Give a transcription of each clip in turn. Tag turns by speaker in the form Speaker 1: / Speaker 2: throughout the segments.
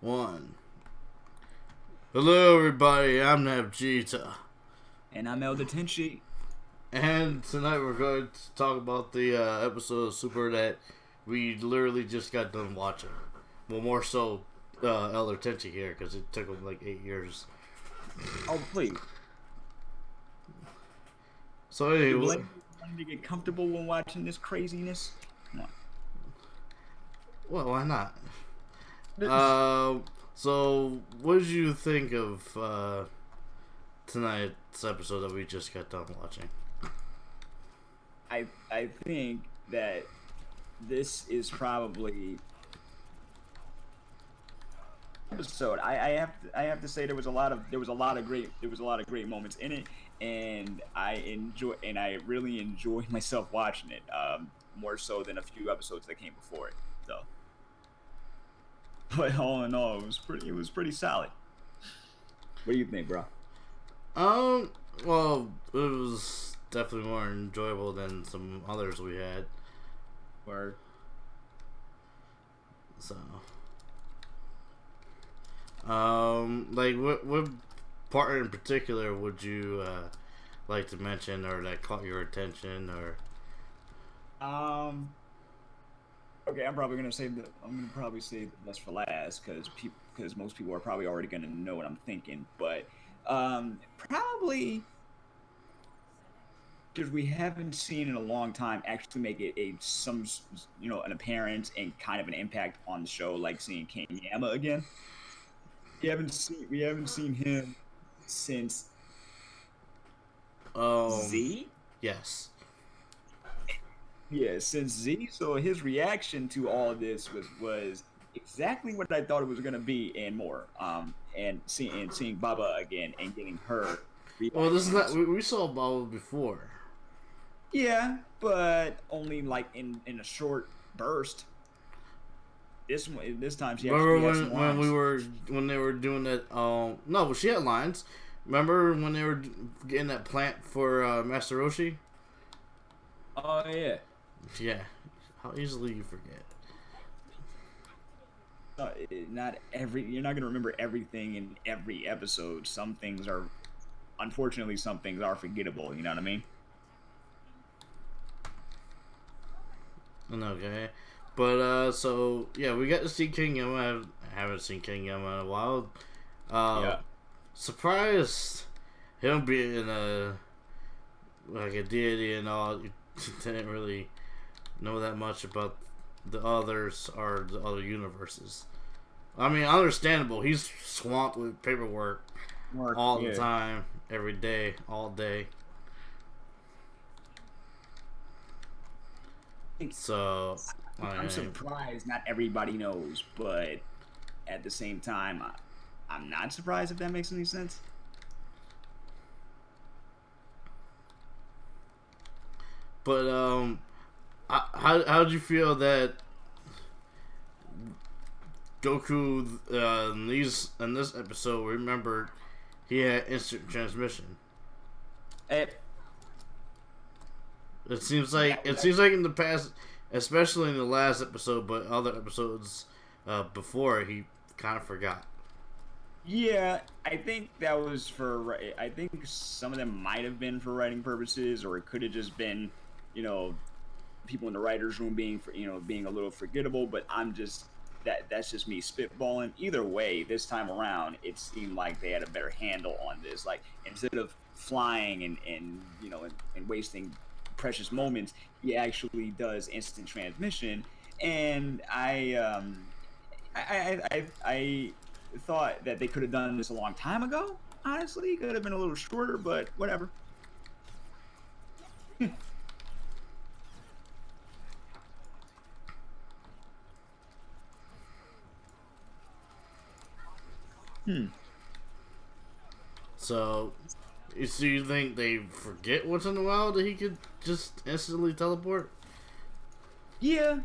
Speaker 1: One. Hello, everybody. I'm Nabbbie,
Speaker 2: And I'm Elder Tenchi.
Speaker 1: and tonight we're going to talk about the episode of Super that we literally just got done watching. Well, more so, Elder Tenchi here because it took him like 8 years.
Speaker 2: Oh, please.
Speaker 1: So
Speaker 2: You
Speaker 1: anyway,
Speaker 2: blame me for wanting to get comfortable when watching this craziness? Come
Speaker 1: well, why not?
Speaker 2: on.
Speaker 1: So what did you think of tonight's episode that we just got done watching?
Speaker 2: I think that this is probably episode. I have to say there was a lot of great moments in it, and I really enjoyed myself watching it. More so than a few episodes that came before it. So, but all in all, it was pretty solid. What do you think, bro?
Speaker 1: Um, well, it was definitely more enjoyable than some others we had.
Speaker 2: Or
Speaker 1: So, like what part in particular would you like to mention, or that caught your attention, or
Speaker 2: um. Okay, I'm gonna probably save the best for last because most people are probably already gonna know what I'm thinking. But probably because we haven't seen in a long time actually make it an appearance and kind of an impact on the show, like seeing King Yama again. We haven't seen him since
Speaker 1: um,
Speaker 2: Z.
Speaker 1: yes.
Speaker 2: Yeah, since Z. So his reaction to all of this was exactly what I thought it was gonna be and more. And seeing Baba again and getting her
Speaker 1: Well, this is not.
Speaker 2: reactions.
Speaker 1: We saw Baba before.
Speaker 2: Yeah, but only like in a short burst. This time she
Speaker 1: Remember
Speaker 2: actually had some lines.
Speaker 1: when they were doing that? No, but she had lines. Remember when they were getting that plant for Master Roshi?
Speaker 2: Oh yeah.
Speaker 1: Yeah. How easily you forget.
Speaker 2: Not every You're not gonna remember everything in every episode. Some things are unfortunately some things are forgettable. You know what I mean?
Speaker 1: Okay. But so yeah, we got to see King Yama. I haven't seen King Yama in a while. Uh,
Speaker 2: Yeah.
Speaker 1: Surprised him being like a deity and all. Didn't really know that much about the others or the other universes. I mean, understandable. He's swamped with paperwork
Speaker 2: Mark.
Speaker 1: all the
Speaker 2: Yeah.
Speaker 1: time, every day, all day. So,
Speaker 2: I'm
Speaker 1: I
Speaker 2: surprised not everybody knows, but at the same time, I'm not surprised if that makes any sense.
Speaker 1: but how did you feel that Goku in this episode remembered he had instant transmission?
Speaker 2: Eh,
Speaker 1: It seems like in the past, especially in the last episode, but other episodes before, he kind of forgot.
Speaker 2: yeah, I think that was I think some of them might have been for writing purposes, or it could have just been, you know, people in the writers' room being a little forgettable. But that's just me spitballing. Either way, this time around, it seemed like they had a better handle on this. Like instead of flying and wasting precious moments, he actually does instant transmission. And I thought that they could have done this a long time ago. Honestly, it could have been a little shorter, but whatever. Hmm.
Speaker 1: So, do you think they forget once in a while that he could just instantly teleport?
Speaker 2: Yeah.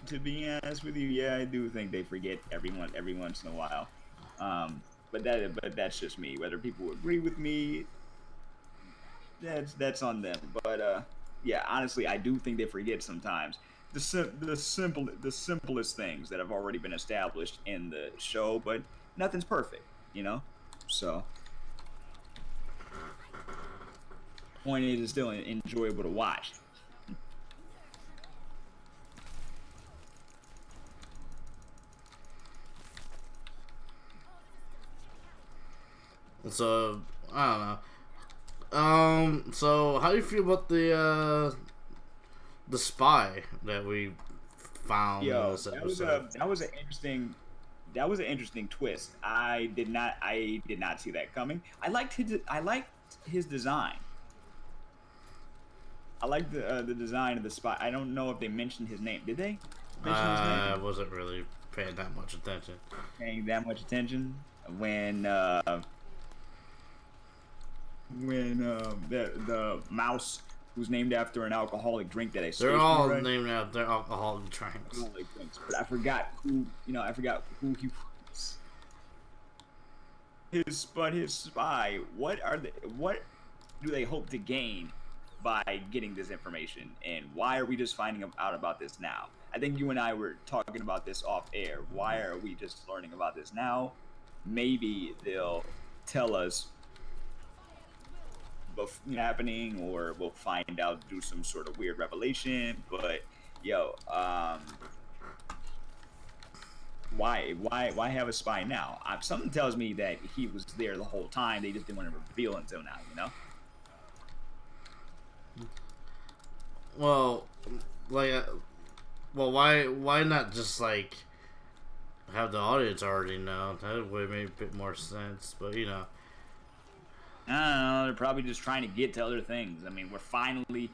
Speaker 2: To be honest with you, yeah, I do think they forget everyone every once in a while. But that's just me. Whether people agree with me, that's on them. But yeah, honestly, I do think they forget sometimes. the simplest things that have already been established in the show, but nothing's perfect, you know. So point is, it's still enjoyable to watch.
Speaker 1: So I don't know. So how do you feel about the spy that we found in
Speaker 2: Yo,
Speaker 1: this episode?
Speaker 2: that was an interesting twist. I did not see that coming. I liked his design. I like the design of the spy. I don't know if they mentioned his name. Did they mention his
Speaker 1: I
Speaker 2: name?
Speaker 1: wasn't really paying that much attention.
Speaker 2: Paying that much attention when the mouse who's named after an alcoholic drink that
Speaker 1: They're
Speaker 2: escapes me,
Speaker 1: all
Speaker 2: right?
Speaker 1: named after alcoholic drinks.
Speaker 2: Alcoholic drinks, but I forgot who I forgot who he was. His spy. What do they hope to gain by getting this information, and why are we just finding out about this now? I think you and I were talking about this off air. Why are we just learning about this now? Maybe they'll tell us happening, or we'll find out through some sort of weird revelation. But yo, why have a spy now? Something tells me that he was there the whole time. They just didn't want to reveal until now, you know.
Speaker 1: Well, like, well, why not just like have the audience already know? That would make a bit more sense. But you know,
Speaker 2: I don't know. They're probably just trying to get to other things. I mean, we're finally.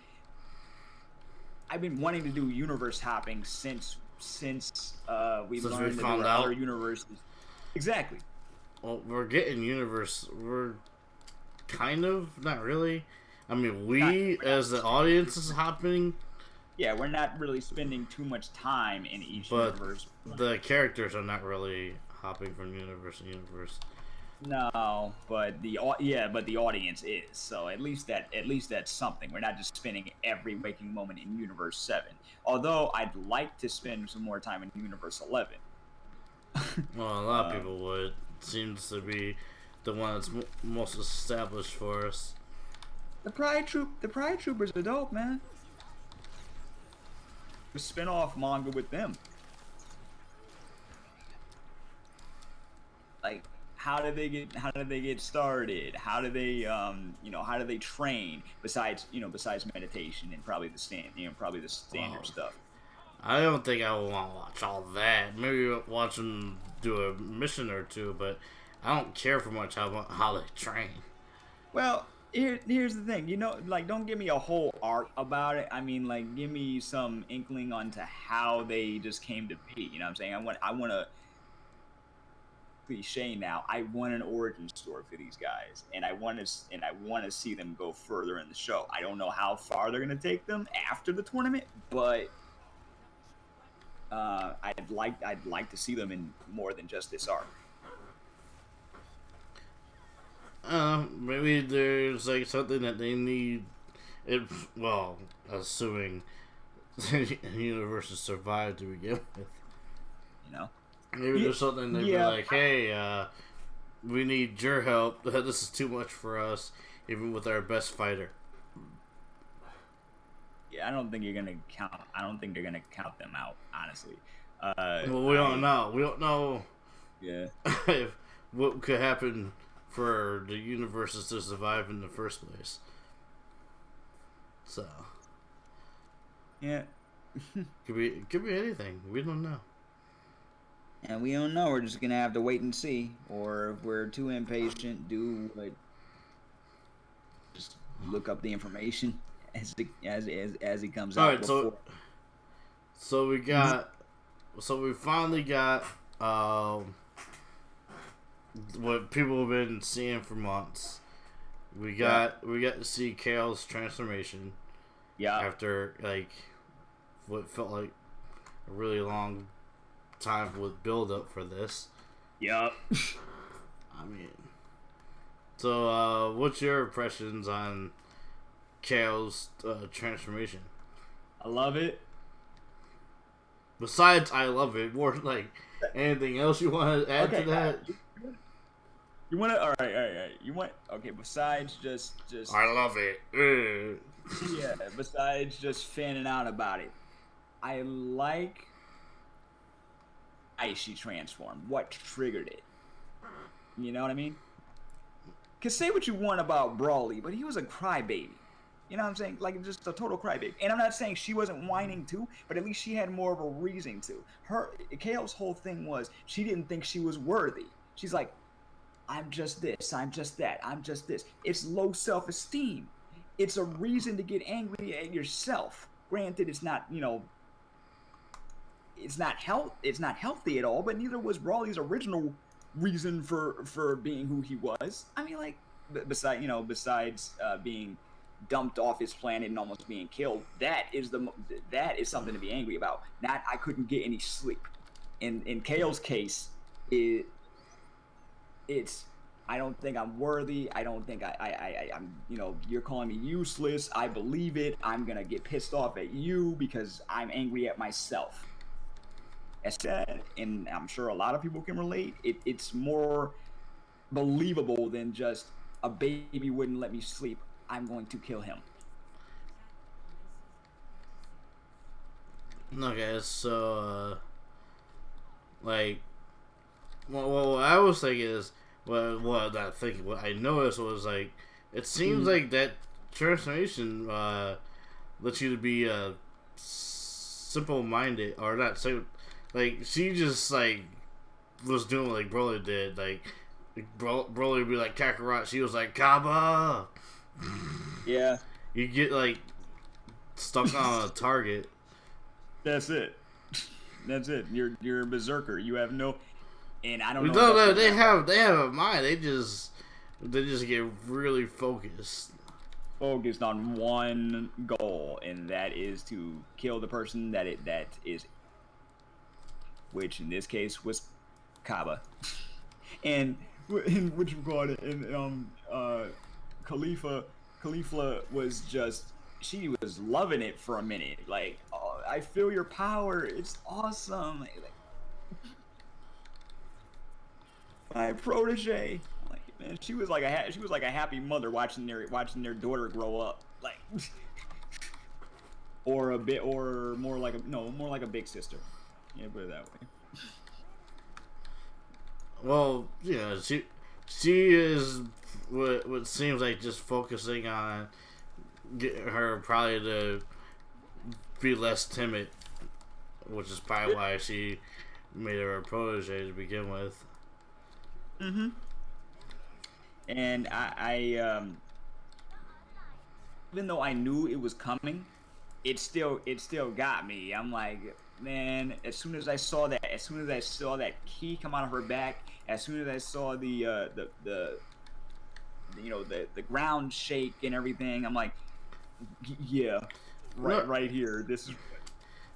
Speaker 2: I've been wanting to do universe hopping since we
Speaker 1: since we
Speaker 2: learned that there
Speaker 1: found
Speaker 2: were
Speaker 1: out,
Speaker 2: other universes. Exactly.
Speaker 1: well, we're getting universe. We're kind of not really. I mean, we
Speaker 2: We're not
Speaker 1: as the audience is hopping,
Speaker 2: Yeah, we're not really spending too much time in each
Speaker 1: but
Speaker 2: universe.
Speaker 1: the characters are not really hopping from universe to universe.
Speaker 2: No, but the audience is. So at least that's something. We're not just spending every waking moment in Universe 7. Although I'd like to spend some more time in Universe 11.
Speaker 1: Well, a lot of
Speaker 2: um,
Speaker 1: people would. Seems to be the one that's most established for us.
Speaker 2: the Pride Troopers are dope, man. The spin-off manga with them. Like, how did they get started? How do they how do they train besides besides meditation and probably probably the standard
Speaker 1: Well,
Speaker 2: stuff.
Speaker 1: I don't think I would want to watch all that. Maybe watch them do a mission or two, but I don't care for much how they train.
Speaker 2: Well, here's the thing. Like, don't give me a whole arc about it. I mean, like, give me some inkling onto how they just came to be. You know what I'm saying? I want to cliche now. I want an origin story for these guys, and I want to see them go further in the show. I don't know how far they're gonna take them after the tournament, but I'd like to see them in more than just this arc.
Speaker 1: Maybe there's like something that they need. It well, assuming the universe has survived to begin with.
Speaker 2: You know?
Speaker 1: Maybe there's something they'd be like, hey, we need your help. This is too much for us, even with our best fighter.
Speaker 2: Yeah, I don't think you're gonna count. I don't think they're gonna count them out, honestly.
Speaker 1: Well, we don't know. We don't know
Speaker 2: Yeah.
Speaker 1: if what could happen for the universes to survive in the first place. So
Speaker 2: Yeah.
Speaker 1: could be anything. We don't know.
Speaker 2: And we don't know. We're just gonna have to wait and see. Or if we're too impatient, just look up the information as it comes
Speaker 1: All
Speaker 2: out.
Speaker 1: right,
Speaker 2: Before.
Speaker 1: so we finally got what people have been seeing for months. We got to see Kale's transformation.
Speaker 2: Yeah.
Speaker 1: After like what felt like a really long time with build up for this.
Speaker 2: Yeah.
Speaker 1: I mean, so what's your impressions on Kale's transformation?
Speaker 2: I love it.
Speaker 1: besides I love it, more like anything else you want to add to that?
Speaker 2: You want to? All right. You want? Okay. Besides just.
Speaker 1: I love it.
Speaker 2: Yeah. Besides just fanning out about it, I like why she transformed. What triggered it? You know what I mean? Cause say what you want about Brawly, but he was a crybaby. You know what I'm saying? Like just a total crybaby. And I'm not saying she wasn't whining too, but at least she had more of a reason to. KO's whole thing was she didn't think she was worthy. She's like, I'm just this, I'm just that, I'm just this. It's low self-esteem. It's a reason to get angry at yourself. Granted, it's not, it's not healthy at all, but neither was Brawly's original reason for being who he was. I mean, like, besides being dumped off his planet and almost being killed, that is something to be angry about. Not I couldn't get any sleep. In KO's case, it's I don't think I'm worthy. I don't think I'm you're calling me useless. I believe it. I'm gonna get pissed off at you because I'm angry at myself. That's sad, and I'm sure a lot of people can relate. It's more believable than just a baby wouldn't let me sleep. I'm going to kill him.
Speaker 1: Okay, so like, what I was thinking is, what I noticed was like, it seems like that transformation lets you to be simple-minded, or not simple. Like, she just, like, was doing like Broly did. Like, Broly would be like, Kakarot. She was like, Kaba!
Speaker 2: Yeah.
Speaker 1: You get, like, stuck on a target.
Speaker 2: That's it. That's it. You're a berserker. You have no... And I don't know...
Speaker 1: No, they have a mind. They just get really focused.
Speaker 2: Focused on one goal, and that is to kill the person that is... Which in this case was Kaba, and which you call it, and Khalifa was just, she was loving it for a minute, like, oh, I feel your power, it's awesome, like, my protege, like, man, she was like a happy mother watching their daughter grow up, like, or more like a big sister. Yeah, put it that way.
Speaker 1: Well, she is what seems like just focusing on getting her probably to be less timid, which is probably why she made her a protege to begin with.
Speaker 2: Mm-hmm. And I even though I knew it was coming, it still got me. I'm like, man, as soon as I saw that key come out of her back, as soon as I saw the ground shake and everything, I'm like, yeah, right here. This is.
Speaker 1: You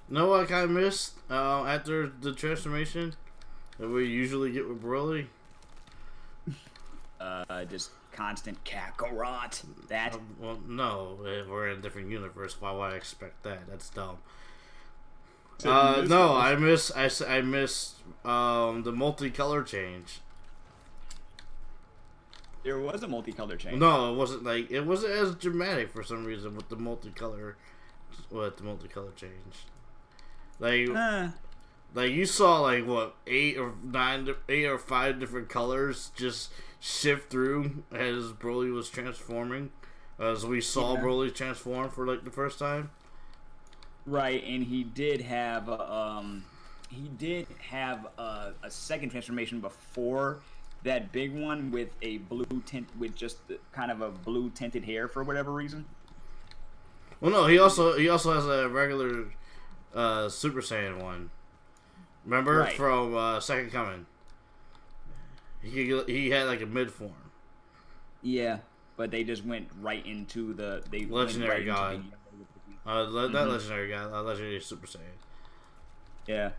Speaker 1: know what I kind of missed after the transformation that we usually get with Broly?
Speaker 2: Just constant Kakarot. That.
Speaker 1: Well, no, we're in a different universe. Why would I expect that? That's dumb. No, I miss the multicolor change.
Speaker 2: There was a multicolor change.
Speaker 1: No, it wasn't as dramatic for some reason with the multicolor change. Like you saw like what 8 or 5 different colors just shift through as Broly was transforming, as we saw Broly transform for like the first time.
Speaker 2: Right, and he did have a second transformation before that big one with a blue tint, with just kind of a blue tinted hair for whatever reason.
Speaker 1: Well, no, he also has a regular Super Saiyan one. Remember from Second Coming? He had like a mid form.
Speaker 2: Yeah, but they just went right into the
Speaker 1: legendary god. That legendary god, legendary Super Saiyan.
Speaker 2: Yeah.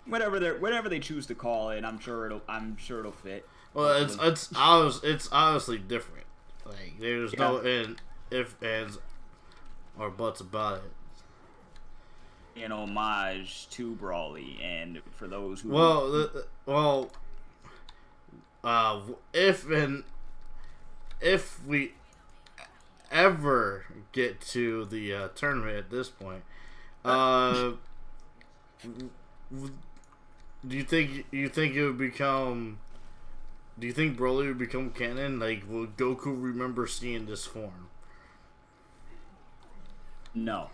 Speaker 2: Whatever they choose to call it, I'm sure it'll fit.
Speaker 1: Well, it's obviously different. Like there's no ifs, ands, or buts about it.
Speaker 2: an homage to Brawly, and for those who
Speaker 1: uh, if and if we ever get to the tournament at this point, do you think it would become? Do you think Broly would become canon? Like, will Goku remember seeing this form?
Speaker 2: No.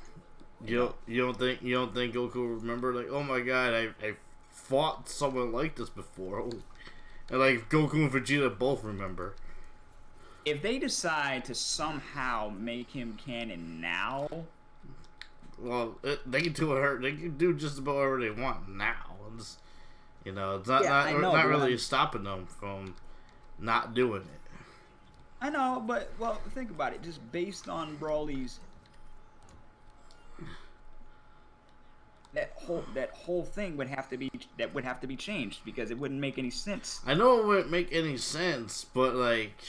Speaker 1: You don't think Goku will remember? Like, oh my god, I fought someone like this before, and like Goku and Vegeta both remember.
Speaker 2: If they decide to somehow make him canon now,
Speaker 1: well, they can do it. They can do just about whatever they want now. It's not really stopping them from not doing it.
Speaker 2: I know, but think about it. Just based on Brawly's that whole thing would have to be changed because it wouldn't make any sense.
Speaker 1: I know it wouldn't make any sense, but like,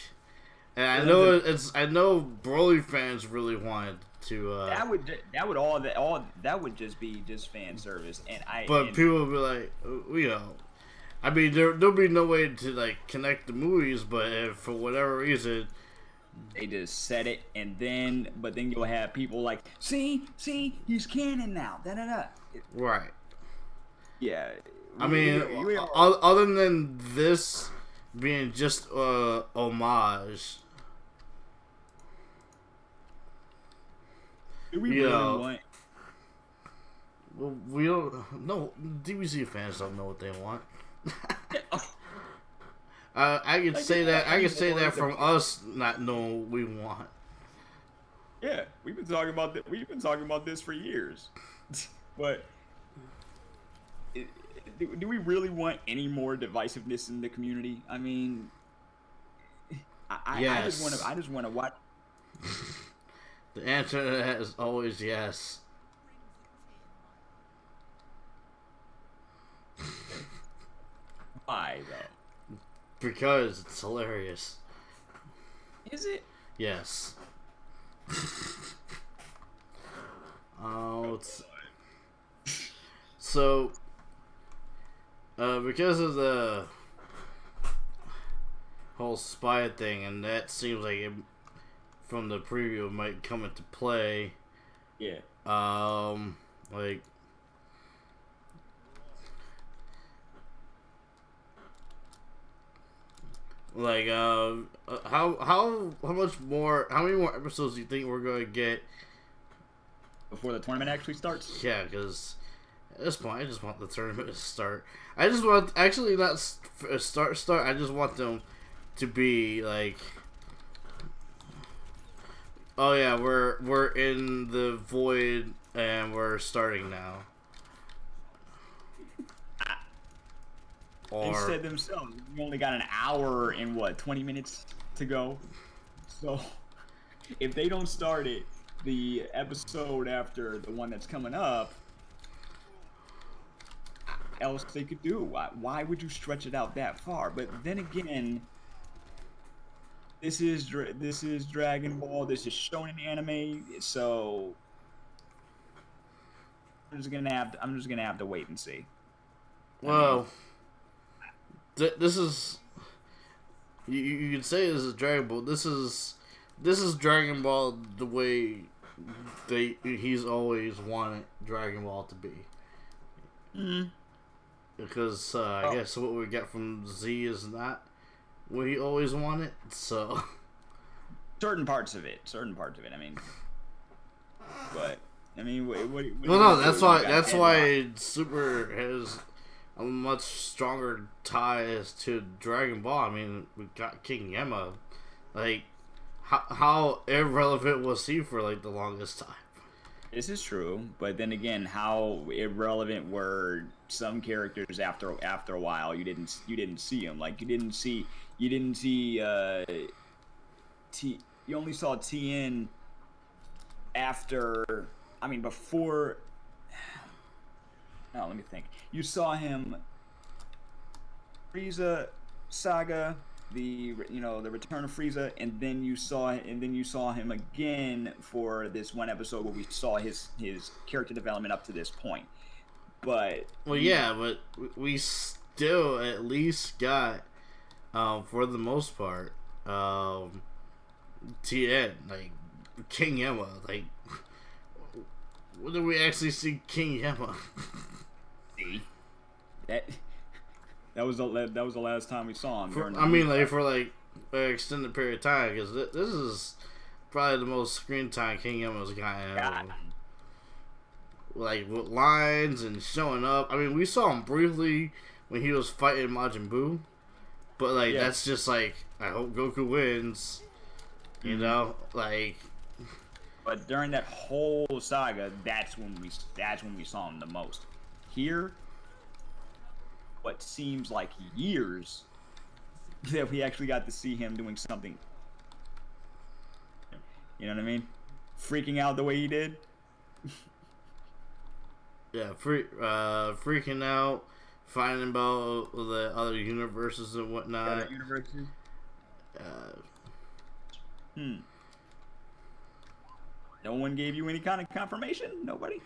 Speaker 1: and I know I know Broly fans really wanted to.
Speaker 2: That would just be fan service,
Speaker 1: But people would be like, I mean, there'll be no way to like connect the movies, but if for whatever reason
Speaker 2: they just said it, but then you'll have people like, see, he's canon now, da.
Speaker 1: Right.
Speaker 2: Yeah.
Speaker 1: I mean, other than this being just homage.
Speaker 2: Do we really want?
Speaker 1: Well, we don't. No, DBZ fans don't know what they want. I can say that. I can say that from us not knowing what we want.
Speaker 2: Yeah, we've been talking about that. We've been talking about this for years. But do we really want any more divisiveness in the community? I mean,
Speaker 1: yes.
Speaker 2: I just want to watch.
Speaker 1: The answer to that is always yes.
Speaker 2: Why though?
Speaker 1: Because it's hilarious.
Speaker 2: Is it?
Speaker 1: Yes. So, because of the whole spy thing, and that seems like it, from the preview, it might come into play.
Speaker 2: Yeah.
Speaker 1: Like, how much more? How many more episodes do you think we're gonna get
Speaker 2: before the tournament actually starts?
Speaker 1: Yeah, because at this point, I just want the tournament to start. I just want actually not start. I just want them to be like, oh yeah, we're in the void and we're starting now.
Speaker 2: They said themselves, we only got an hour and 20 minutes to go. So if they don't start it the episode after the one that's coming up, else they could do? Why would you stretch it out that far? But then again, this is Dragon Ball. This is shonen anime. So I'm just gonna have to wait and see.
Speaker 1: Well. This is you could say this is Dragon Ball. This is Dragon Ball the way he's always wanted Dragon Ball to be.
Speaker 2: Mm-hmm.
Speaker 1: Because I guess what we get from Z is not what he always wanted. So
Speaker 2: certain parts of it. I mean, but I mean, what
Speaker 1: no, that's why Super has a much stronger ties to Dragon Ball. I mean, we got King Yama. Like, how irrelevant was he for like the longest time?
Speaker 2: This is true, but then again, how irrelevant were some characters after a while? You didn't see them. Like you only saw Tien after. I mean, before. No, let me think. You saw him. Frieza saga, the return of Frieza, and then you saw him again for this one episode where we saw his character development up to this point. But
Speaker 1: well, yeah, but we still at least got, for the most part, TN, like King Yemma. Like, when did we actually see King Yemma?
Speaker 2: see that that was the last time we saw him.
Speaker 1: For like an extended period of time, because this is probably the most screen time King Yemma's gotten. Like with lines and showing up. I mean, we saw him briefly when he was fighting Majin Buu, but like that's just like, I hope Goku wins. You know, like.
Speaker 2: But during that whole saga, that's when we saw him the most. Here, what seems like years that we actually got to see him doing something. You know what I mean? Freaking out the way he did.
Speaker 1: Yeah, freaking out, finding about the other universes and whatnot.
Speaker 2: Other universes. No one gave you any kind of confirmation? Nobody?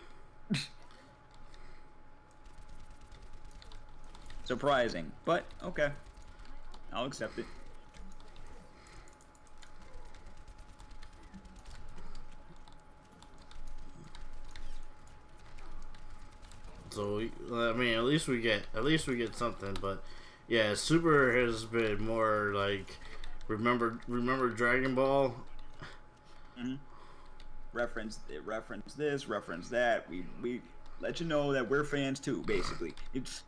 Speaker 2: Surprising, but okay. I'll accept it.
Speaker 1: So I mean, at least we get something. But yeah, Super has been more like remember Dragon Ball.
Speaker 2: Mm-hmm. Reference this, reference that. We let you know that we're fans too. Basically, it's.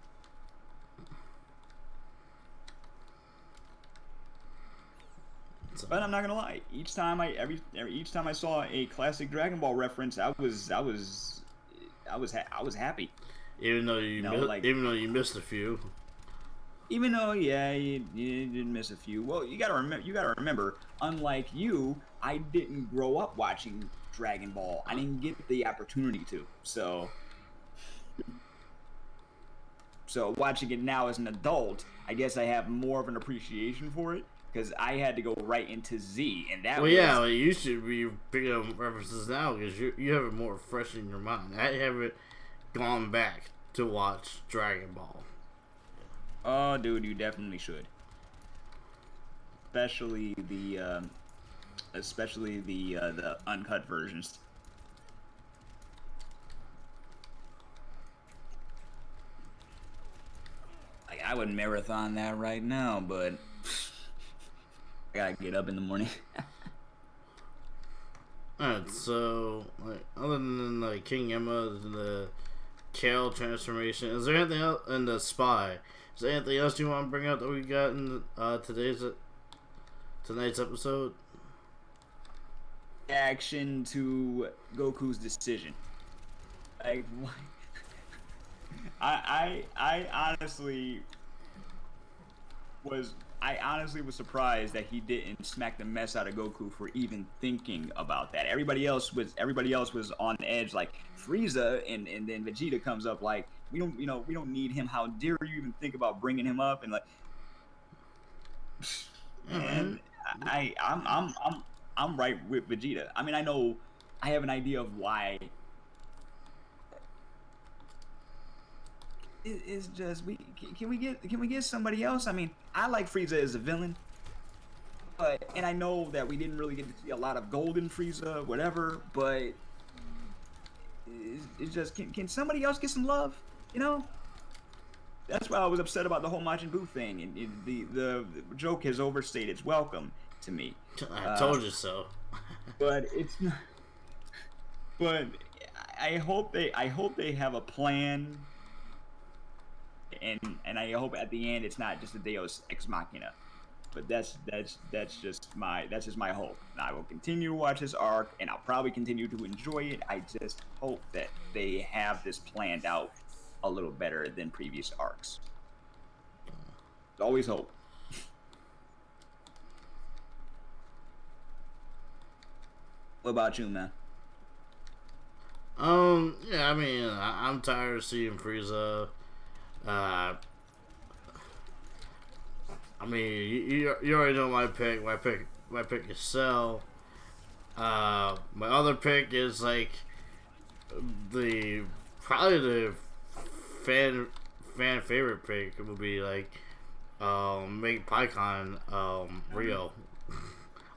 Speaker 2: But I'm not gonna lie. Each time I saw a classic Dragon Ball reference, I was happy.
Speaker 1: Even though you missed a few.
Speaker 2: Even though, yeah, you did miss a few. Well, you gotta remember. Unlike you, I didn't grow up watching Dragon Ball. I didn't get the opportunity to. So watching it now as an adult, I guess I have more of an appreciation for it. Because I had to go right into Z, and that was...
Speaker 1: yeah, well, you should be picking up references now, because you have it more fresh in your mind. I haven't gone back to watch Dragon Ball.
Speaker 2: Oh, dude, you definitely should. Especially the uncut versions. Like, I would marathon that right now, but... I gotta get up in the morning.
Speaker 1: Alright, so like, other than like King Yemma and the Kale transformation, is there anything else in the Spy? Is there anything else you want to bring up that we got in tonight's episode?
Speaker 2: Action to Goku's decision. Like, what? I honestly was surprised that he didn't smack the mess out of Goku for even thinking about that. Everybody else was on edge, like Frieza, and then Vegeta comes up like, we don't need him. How dare you even think about bringing him up? And like, and I'm right with Vegeta. I mean, I know I have an idea of why. It's just can we get somebody else? I mean, I like Frieza as a villain, and I know that we didn't really get to see a lot of Golden Frieza, whatever. But it's just can somebody else get some love? You know, that's why I was upset about the whole Majin Buu thing, and the joke has overstayed its welcome to me.
Speaker 1: I told you so.
Speaker 2: But it's not. But I hope they have a plan. And I hope at the end it's not just a Deus Ex Machina, but that's just my hope. And I will continue to watch this arc, and I'll probably continue to enjoy it. I just hope that they have this planned out a little better than previous arcs. Always hope. What about you, man?
Speaker 1: Yeah, I mean, I'm tired of seeing Frieza. I'm mean, you already know my pick. My pick is Cell. My other pick is like the probably the fan favorite pick would be like make PyCon Rio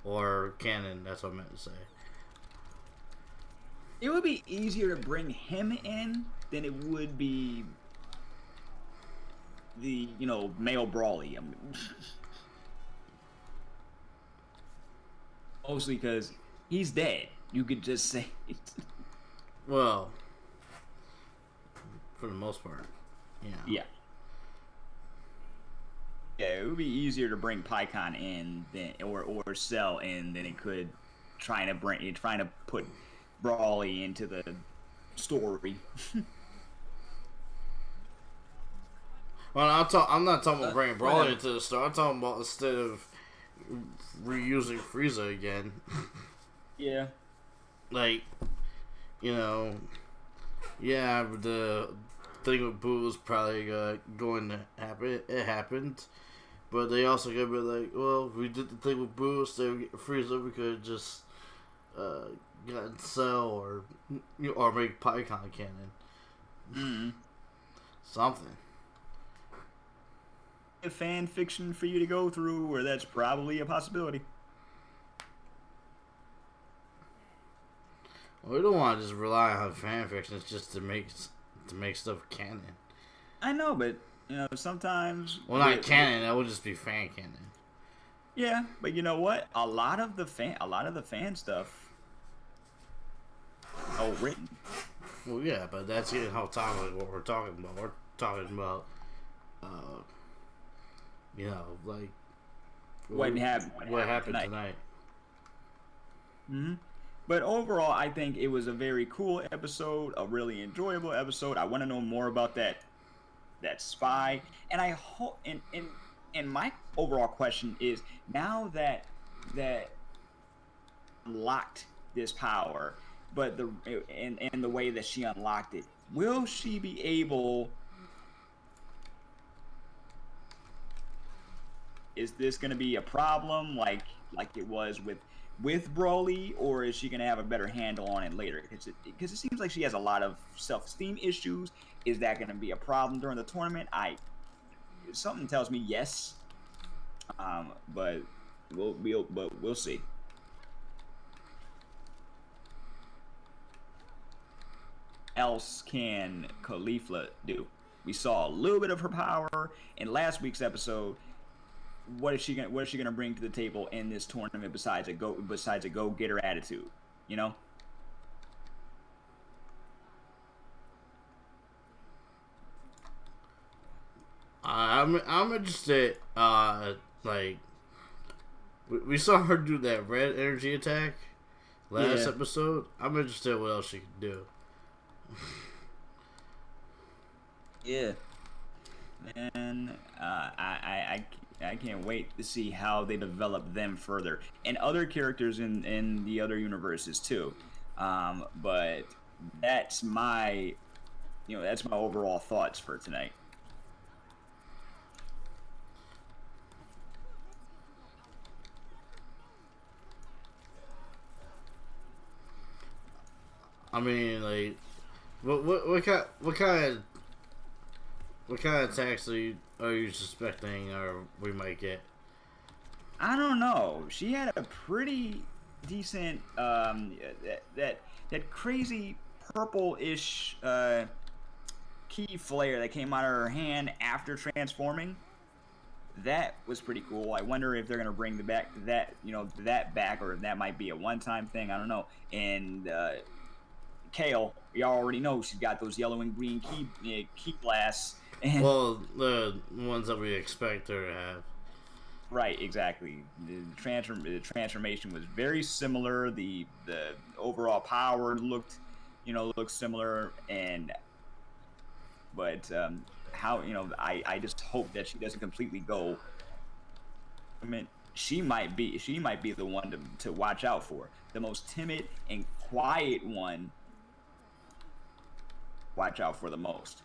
Speaker 1: or canon. That's what I meant to say.
Speaker 2: It would be easier to bring him in than it would be the male Brawly. I mean, mostly because he's dead. You could just say.
Speaker 1: Well, for the most part, yeah.
Speaker 2: Yeah. Yeah, it would be easier to bring PyCon in than or Cell in than it could trying to put Brawly into the story.
Speaker 1: Well, I'm not talking about bringing Brawly into the story. I'm talking about instead of reusing Frieza again.
Speaker 2: Yeah.
Speaker 1: Like, yeah, the thing with Boo is probably going to happen. It happened. But they also gonna be like, well, if we did the thing with Boo instead of Frieza, we could have just gotten Cell or make PyCon canon.
Speaker 2: Mm-hmm.
Speaker 1: Something.
Speaker 2: A fan fiction for you to go through, where that's probably a possibility.
Speaker 1: Well, we don't want to just rely on fan fictions just to make stuff canon.
Speaker 2: I know, but sometimes.
Speaker 1: Well, not canon. That would just be fan canon.
Speaker 2: Yeah, but you know what? A lot of the fan stuff. Oh, written.
Speaker 1: Well, yeah, but that's getting off topic of what we're talking about. We're talking about, like
Speaker 2: what happened
Speaker 1: tonight.
Speaker 2: Mm-hmm. But overall, I think it was a very cool episode, a really enjoyable episode. I want to know more about that spy, and I hope. And my overall question is, now that unlocked this power, but the way that she unlocked it, will she be able? Is this going to be a problem like it was with Broly, or is she going to have a better handle on it later? Because it seems like she has a lot of self-esteem issues. Is that going to be a problem during the tournament? Something tells me yes, but we'll see. Else can Khalifa do? We saw a little bit of her power in last week's episode. What is she gonna bring to the table in this tournament besides a go-getter attitude?
Speaker 1: I'm interested. Like we saw her do that red energy attack last episode. I'm interested in what else she can do.
Speaker 2: Yeah, and I can't wait to see how they develop them further and other characters in the other universes too. But that's my overall thoughts for tonight.
Speaker 1: I mean, like, what kind of attacks are you suspecting or we might get?
Speaker 2: I don't know. She had a pretty decent that crazy purple-ish key flare that came out of her hand after transforming. That was pretty cool. I wonder if they're gonna bring that back, or if that might be a one-time thing. I don't know. And Kale, we already know she's got those yellow and green key blasts.
Speaker 1: Well, the ones that we expect her to have.
Speaker 2: Right, exactly. The transformation was very similar. The overall power looked similar, but how I just hope that she doesn't completely go. I mean, she might be the one to watch out for. The most timid and quiet one. Watch out for the most.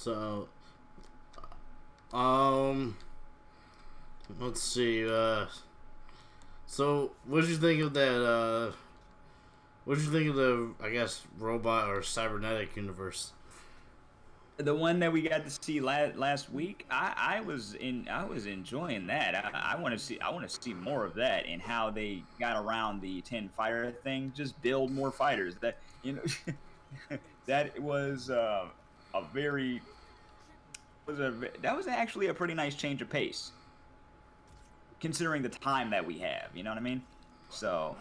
Speaker 1: So, um, let's see. So what did you think of that? What did you think of the, I guess, robot or cybernetic universe?
Speaker 2: The one that we got to see last week, I was enjoying that. I want to see more of that and how they got around the 10 fighter thing. Just build more fighters. That that was a very that was actually a pretty nice change of pace considering the time that we have. You know what I mean? So,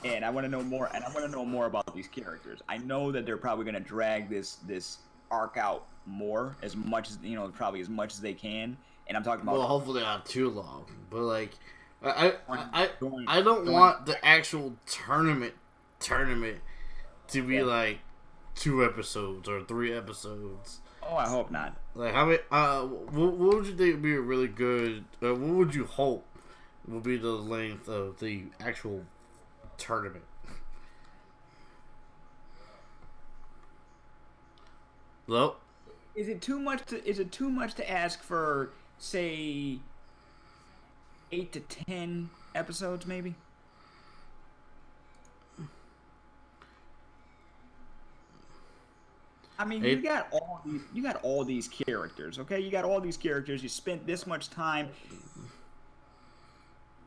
Speaker 2: and I want to know more. And I want to know more about these characters. I know that they're probably going to drag this arc out more, as much as probably as much as they can. And I'm talking about.
Speaker 1: Well, hopefully not too long, but like, I I
Speaker 2: during,
Speaker 1: I don't want the actual tournament to be like 2 episodes or 3 episodes.
Speaker 2: Oh, I hope not.
Speaker 1: Like how many? What would you think would be a really good? What would you hope will be the length of the actual tournament? Hello?
Speaker 2: Is it too much to ask for, say, 8 to 10 episodes, maybe? I mean, you got all these characters, okay? You got all these characters. You spent this much time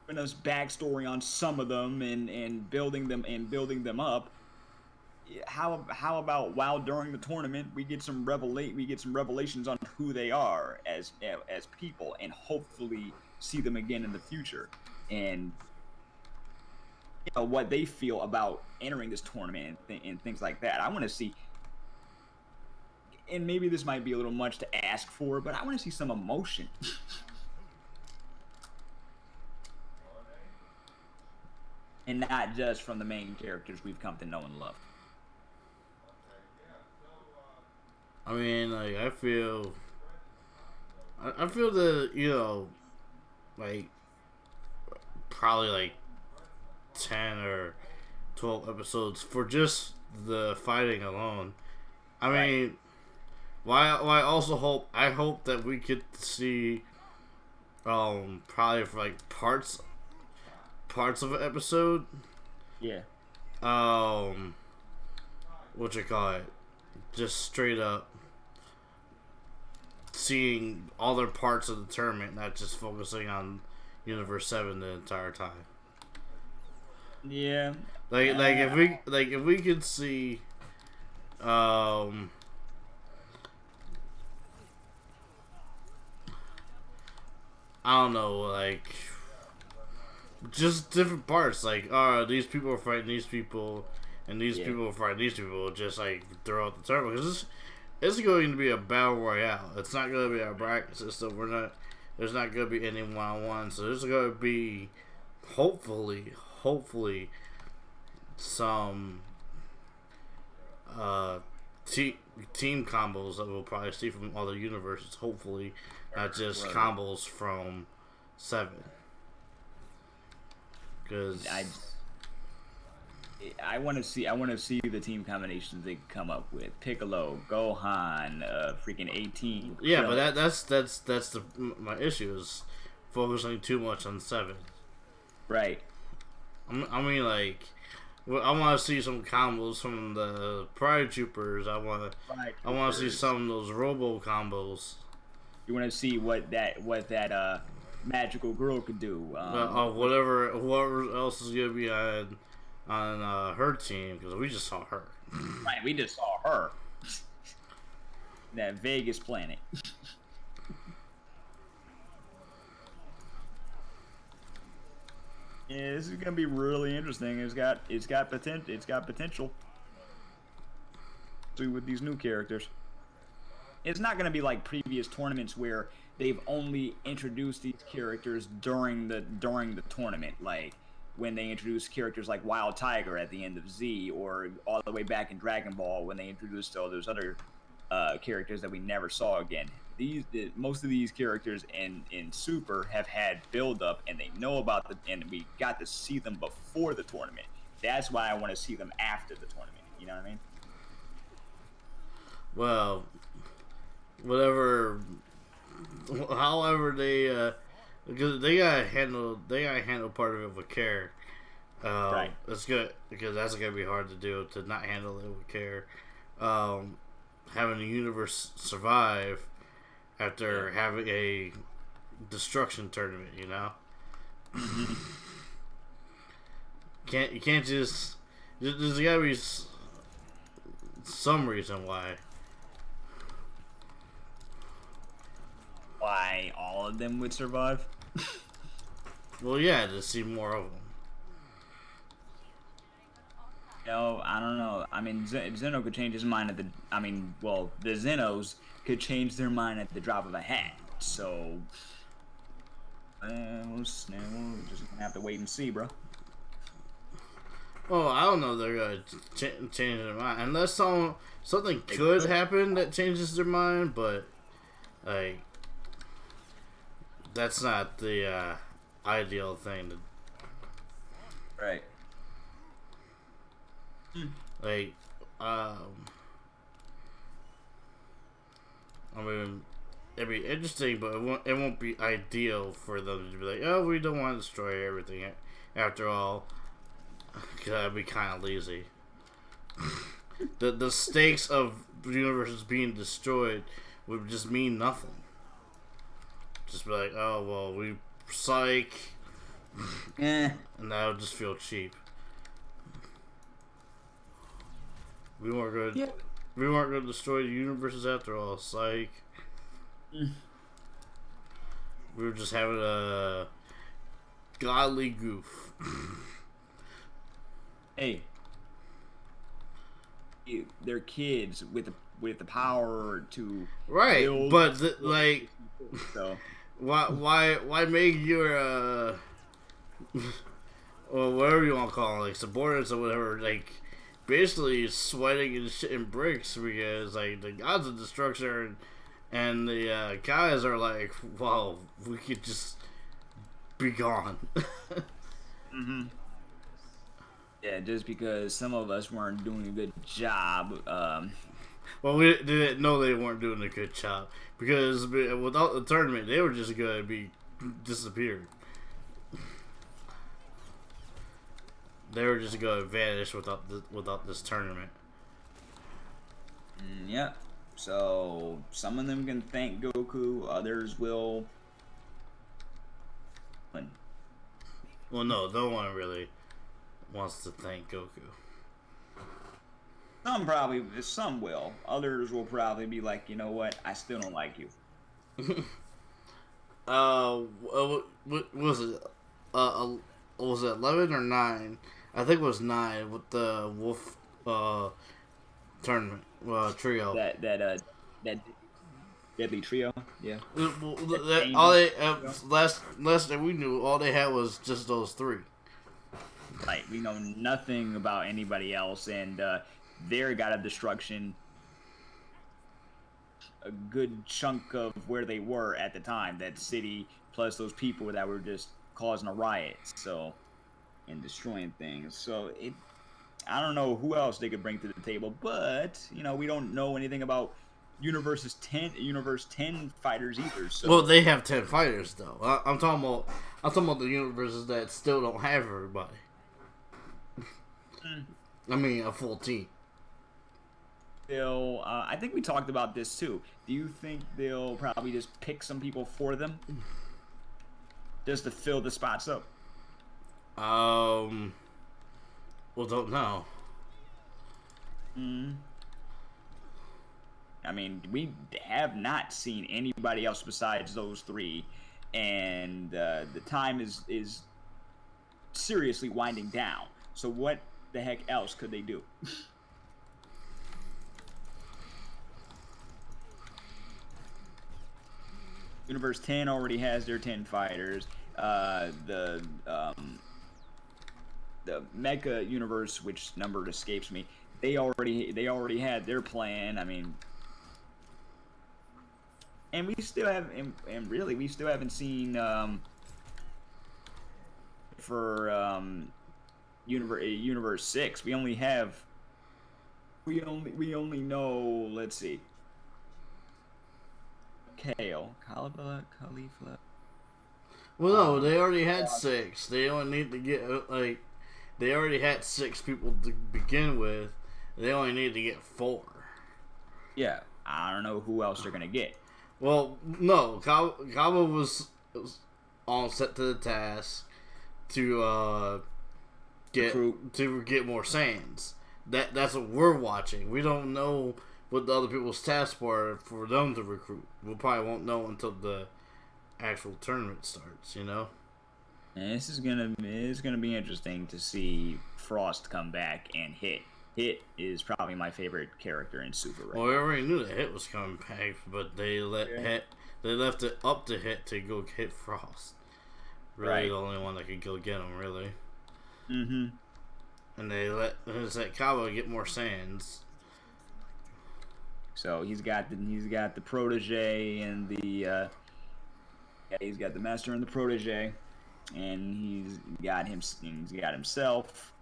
Speaker 2: giving us backstory on some of them and building them up. How about while during the tournament we get some revelations on who they are as people, and hopefully see them again in the future, and what they feel about entering this tournament and things like that. I want to see. And maybe this might be a little much to ask for, but I want to see some emotion. And not just from the main characters we've come to know and love.
Speaker 1: I mean, like, I feel that, like, probably, like, 10 or 12 episodes for just the fighting alone. I mean, I hope that we get to see, probably for, like, parts of an episode.
Speaker 2: Yeah.
Speaker 1: What you call it? Just straight up seeing all their parts of the tournament, not just focusing on Universe 7 the entire time.
Speaker 2: Yeah.
Speaker 1: If we could see I don't know, like, just different parts, like, these people are fighting these people, and these people are fighting these people, just, like, throughout the tournament, because it's going to be a battle royale. It's not going to be a bracket system. There's not going to be any one-on-one, so there's going to be, hopefully, some, team combos that we'll probably see from other universes, hopefully, not just combos from 7. Because
Speaker 2: I want to see the team combinations they come up with. Piccolo, Gohan, freaking 18.
Speaker 1: Yeah, but that's my issue is focusing too much on 7.
Speaker 2: Right.
Speaker 1: I mean, like, I want to see some combos from the Pride Troopers. I want to see some of those Robo combos.
Speaker 2: You want to see what that magical girl could do.
Speaker 1: Whoever else is gonna be on her team, because we just saw her.
Speaker 2: Right, we just saw her. That Vegas planet. Yeah, this is gonna be really interesting. It's got potential. See, with these new characters, it's not gonna be like previous tournaments where they've only introduced these characters during the tournament, like when they introduced characters like Wild Tiger at the end of Z, or all the way back in Dragon Ball when they introduced all those other characters that we never saw again. Most of these characters in Super have had build up, and they know about and we got to see them before the tournament. That's why I want to see them after the tournament. You know what I mean?
Speaker 1: Well, whatever, however because they gotta handle part of it with care.
Speaker 2: Right.
Speaker 1: It's good because that's gonna be hard to do to not handle it with care. Having the universe survive after having a destruction tournament, you know. You can't just. There's gotta be some reason why.
Speaker 2: Why all of them would survive?
Speaker 1: Well, yeah, to see more of them.
Speaker 2: No, I don't know. I mean, Zeno could change his mind at the. I mean, well, the Zenos could change their mind at the drop of a hat. So, we'll just gonna have to wait and see, bro.
Speaker 1: Well, I don't know if they're gonna change their mind unless something could happen that changes their mind, but like that's not the ideal thing to.
Speaker 2: Right.
Speaker 1: Like, I mean, it'd be interesting, but it won't be ideal for them to be like, oh, we don't want to destroy everything after all. Cause that'd be kind of lazy. The stakes of universes being destroyed would just mean nothing. Just be like, oh well, we psych, and that would just feel cheap. We weren't good. Yeah. We weren't going to destroy the universes after all. Psych. We were just having a godly goof.
Speaker 2: Hey, they're kids with the power to
Speaker 1: right, but like,
Speaker 2: so
Speaker 1: why make your or whatever you want to call them, like subordinates or whatever, like. Basically sweating and shitting bricks because like the gods of destruction and the guys are like, wow, we could just be gone.
Speaker 2: Yeah, just because some of us weren't doing a good job.
Speaker 1: Well, we didn't know they weren't doing a good job because without the tournament, they were just gonna be disappeared. They were just going to vanish without this tournament.
Speaker 2: Yep. So some of them can thank Goku, others will.
Speaker 1: Well, no one really wants to thank Goku.
Speaker 2: Some will. Others will probably be like, you know what? I still don't like you.
Speaker 1: What was it? Was it 11 or 9? I think it was 9 with the Wolf tournament trio.
Speaker 2: That deadly trio, yeah.
Speaker 1: Last that we knew, all they had was just those 3.
Speaker 2: Right, we know nothing about anybody else, and their god of destruction, a good chunk of where they were at the time, that city plus those people that were just causing a riot, so. And destroying things. So I don't know who else they could bring to the table, but we don't know anything about Universe 10 fighters either. So.
Speaker 1: Well, they have 10 fighters though. I'm talking about the universes that still don't have everybody. I mean, a full team.
Speaker 2: I think we talked about this too. Do you think they'll probably just pick some people for them, just to fill the spots up?
Speaker 1: Well, don't know.
Speaker 2: I mean, we have not seen anybody else besides those 3, and the time is seriously winding down. So what the heck else could they do? Universe 10 already has their 10 fighters. The Mecha universe, which number escapes me, they already had their plan. I mean, and we still have, and really, we still haven't seen for Universe 6. We only know. Let's see. Kale. Cauliflower.
Speaker 1: Well, no, they already had 6. They only need to get they already had 6 people to begin with. They only need to get 4.
Speaker 2: Yeah, I don't know who else they're gonna get.
Speaker 1: Well, no, Kaba was on set to the task to get more sands. That's what we're watching. We don't know what the other people's tasks were for them to recruit. We probably won't know until the actual tournament starts. You know.
Speaker 2: And it's gonna be interesting to see Frost come back and Hit. Hit is probably my favorite character in Super.
Speaker 1: Well, we already knew that Hit was coming back, but they left it up to Hit to go hit Frost. Really, the only one that could go get him, really.
Speaker 2: Mm-hmm.
Speaker 1: And they let Kaba get more sands.
Speaker 2: So he's got the protege and the he's got the master and the protege, and he's got himself.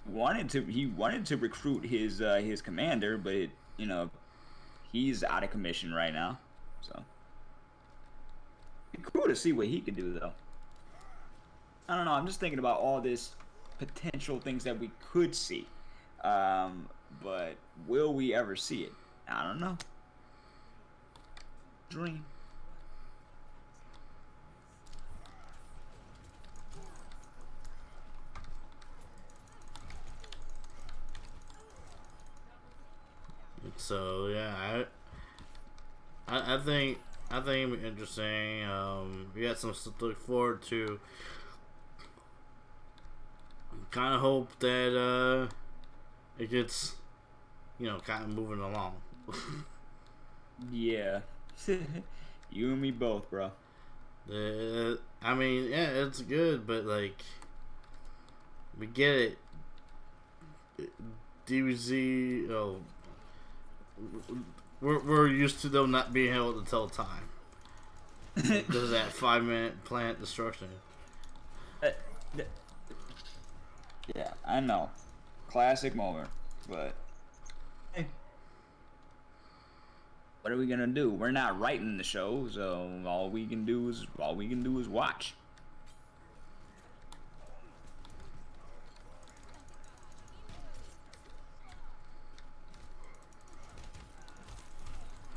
Speaker 2: He wanted to recruit his commander, but he's out of commission right now. So it'd be cool to see what he could do, though. I don't know. I'm just thinking about all this potential things that we could see, but will we ever see it? I don't know. Dream.
Speaker 1: So yeah, I think it'll be interesting. We got some stuff to look forward to. Kind of hope that it gets kind of moving along.
Speaker 2: Yeah, you and me both, bro.
Speaker 1: I mean, yeah, it's good, but like we get it. DBZ, we're used to them not being able to tell time because of that 5-minute plant destruction.
Speaker 2: Yeah, I know, classic moment, but hey, what are we gonna do? We're not writing the show, so all we can do is watch.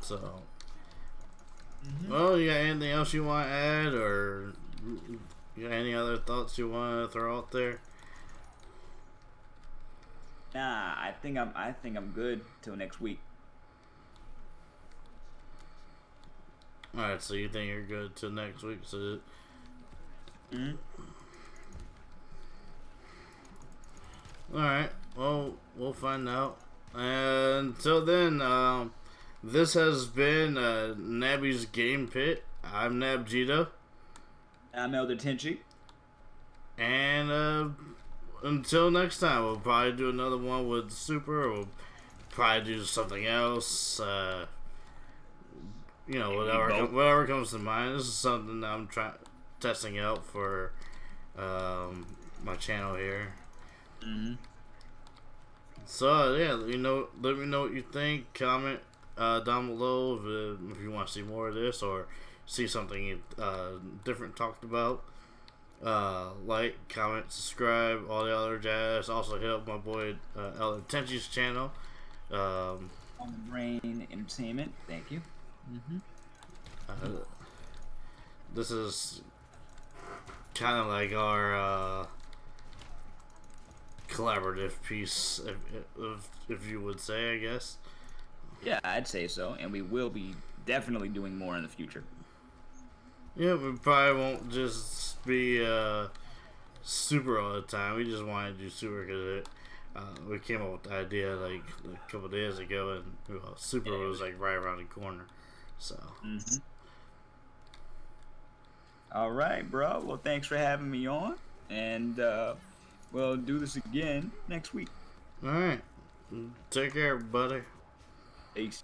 Speaker 1: So, well, you got anything else you want to add, or you got any other thoughts you want to throw out there?
Speaker 2: Nah, I think I'm good till next week.
Speaker 1: All right, so you think you're good till next week? So, all right. Well, we'll find out. And until then, this has been Nabbie's Game Pit. I'm Nabjita.
Speaker 2: I'm Elder Tenchi.
Speaker 1: And until next time, we'll probably do another one with Super. Or we'll probably do something else. Whatever comes to mind. This is something that I'm testing out for my channel here.
Speaker 2: Mm-hmm.
Speaker 1: So yeah, let me know what you think. Comment down below if you want to see more of this or see something different talked about. Like, comment, subscribe, all the other jazz. Also hit up my boy Elder Tenchi's channel.
Speaker 2: On the Brain Entertainment. Thank you.
Speaker 1: This is kind of like our collaborative piece, if you would say, I guess.
Speaker 2: Yeah, I'd say so, and we will be definitely doing more in the future.
Speaker 1: Yeah, we probably won't just be Super all the time. We just want to do Super because we came up with the idea like a couple days ago, and Super was like right around the corner. So.
Speaker 2: All right, bro. Well, thanks for having me on, and we'll do this again next week.
Speaker 1: All right. Take care, buddy.
Speaker 2: Peace.